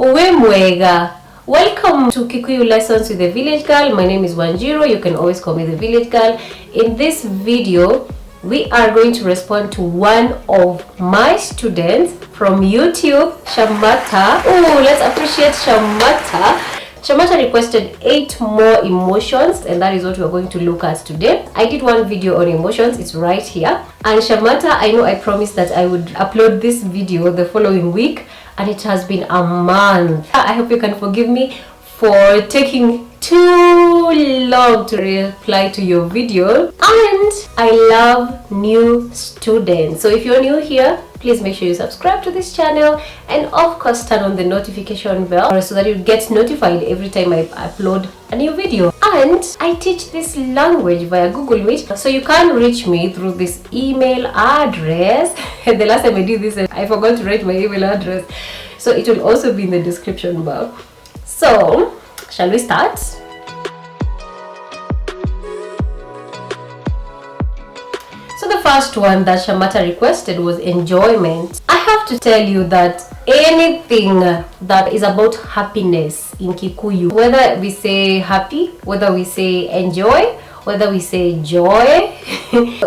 Uwemwega. Welcome to Kikuyu Lessons with the Village Girl. My name is Wanjiru. You can always call me the Village Girl. In this video, we are going to respond to one of my students from YouTube, Shamata. Oh, let's appreciate Shamata. Shamata requested 8 more emotions, and that is what we're going to look at today. I did one video on emotions, it's right here. And Shamata, I know I promised that I would upload this video the following week, and it has been a month. I hope you can forgive me for taking too long to reply to your video. And I love new students, so if you're new here, please make sure you subscribe to this channel, and of course turn on the notification bell so that you get notified every time I upload a new video. And I teach this language via Google Meet, so you can reach me through this email address. The last time I did this, I forgot to write my email address, so it will also be in the description bar. So shall we start? So the first one that Shamata requested was enjoyment. I have to tell you that anything that is about happiness in Kikuyu, whether we say happy, whether we say enjoy, whether we say joy,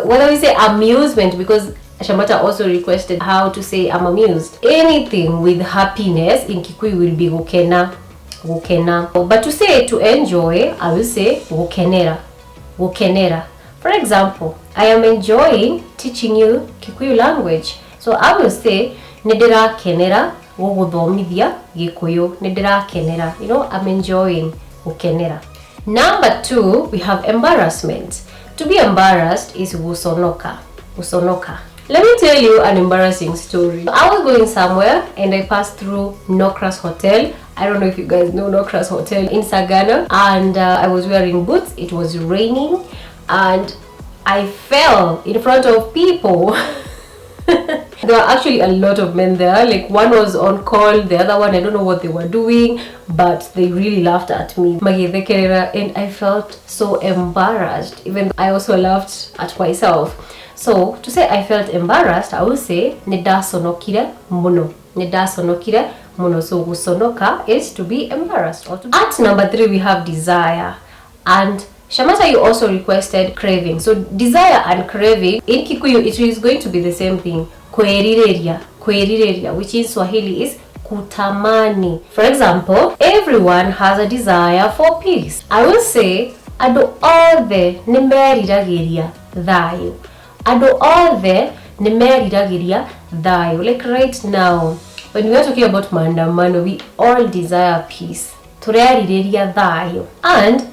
whether we say amusement, because Shamata also requested how to say I'm amused. Anything with happiness in Kikuyu will be gukena, gukena. But to say to enjoy, I will say gukenera, gukenera. For example, I am enjoying teaching you Kikuyu language. So I will say nedera kenera woguthomithia Gikuyu. Nedera kenera. You know, I'm enjoying gukenera. Number 2, we have embarrassment. To be embarrassed is gusonoka. Gusonoka. Let me tell you an embarrassing story. I was going somewhere and I passed through Nokra's Hotel. I don't know if you guys know Nokra's Hotel in Sagana. And I was wearing boots. It was raining. And I fell in front of people. There were actually a lot of men there. Like, one was on call, the other one, I don't know what they were doing, but they really laughed at me. And I felt so embarrassed. Even though I also laughed at myself. So to say I felt embarrassed, I will say nedasonokire muno. Nedasonokire muno. So gusonoka is to be embarrassed. At number 3, we have desire. And Shamata, you also requested craving. So desire and craving in Kikuyu, it is going to be the same thing. Kwerireria, kwerireria, which in Swahili is kutamani. For example, everyone has a desire for peace. I will say ado all the nimeriragiria thayo. Ado all the nimeriragiria thayo. Like right now, when we are talking about maandamano, we all desire peace. And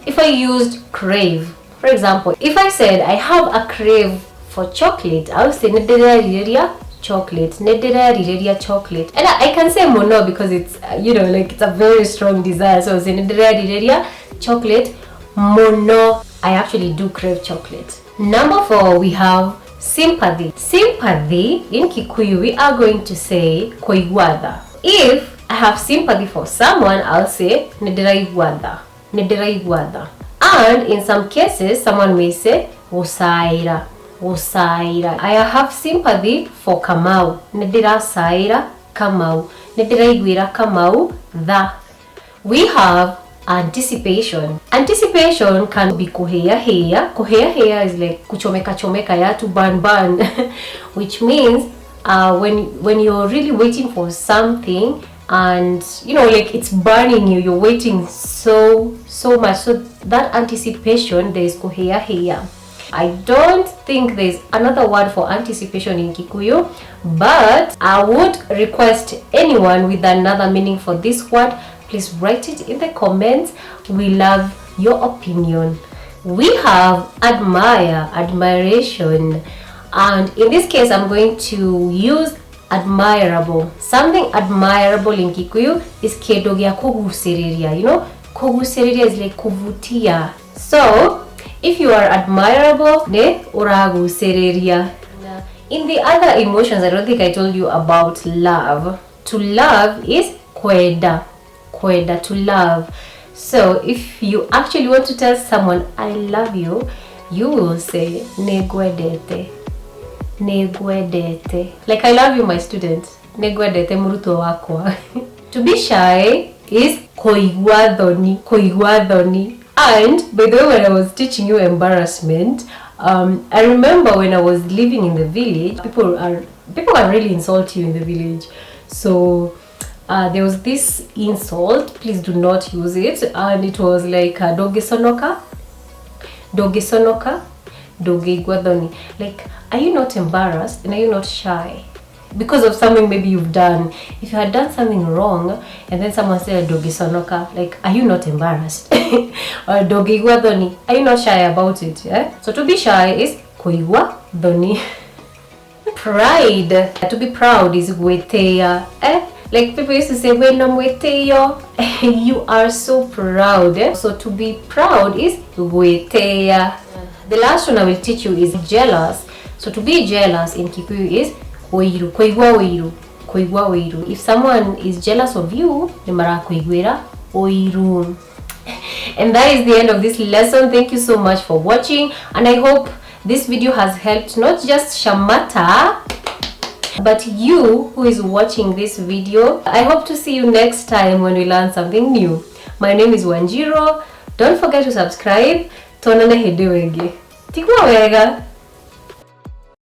if I used crave, for example, if I said I have a crave for chocolate, I would say chocolate, chocolate. And I can say mono because it's, you know, like it's a very strong desire. So I say chocolate, mono. I actually do crave chocolate. Number 4, we have sympathy. Sympathy in Kikuyu, we are going to say koigwada. If I have sympathy for someone, I'll say nediraigwada, nediraigwada. And in some cases, someone may say usaira, usaira. I have sympathy for Kamau, nedirasaira Kamau, nediraigwira Kamau da. We have anticipation. Anticipation can be koheya heya. Koheya heya is like kuchomeka chomeka ya, to burn burn, which means when you're really waiting for something, and you know, like it's burning you, you're waiting so much. So that anticipation, there is koheya heya. I don't think there's another word for anticipation in Kikuyu, but I would request anyone with another meaning for this word, please write it in the comments. We love your opinion. We have admire, admiration, and in this case I'm going to use admirable. Something admirable in Kikuyu is kedo gya kugusiriria. You know, kugusiriria is like kuvutia. So if you are admirable, ne uragusiriria. In the other emotions, I don't think I told you about love. To love is kweda, kweda, to love. So if you actually want to tell someone I love you, you will say negwedete. Negwedete. Like I love you, my student. Negwedete muruto wakwa. To be shy is koigwa thoni. And by the way, when I was teaching you embarrassment, I remember when I was living in the village, people can really insult you in the village. So there was this insult, please do not use it, and it was like doge sonoka, doge guadoni. Like, are you not embarrassed and are you not shy because of something maybe you've done? If you had done something wrong and then someone said doge sonoka, like, are you not embarrassed? Or doge guadoni, are you not shy about it? Yeah. So to be shy is koigwa doni. Pride, to be proud is gweteya. Like people used to say, when I'm weteyo, you are so proud. So to be proud is gweteya. The last one I will teach you is jealous. So to be jealous in Kikuyu is oiru, koigwa oiru. If someone is jealous of you, nemara koigwera oiru. And that is the end of this lesson. Thank you so much for watching, and I hope this video has helped not just Shamata, but you who is watching this video. I hope to see you next time when we learn something new. My name is Wanjiro. Don't forget to subscribe. Tonana hedewege. Tikwa wega.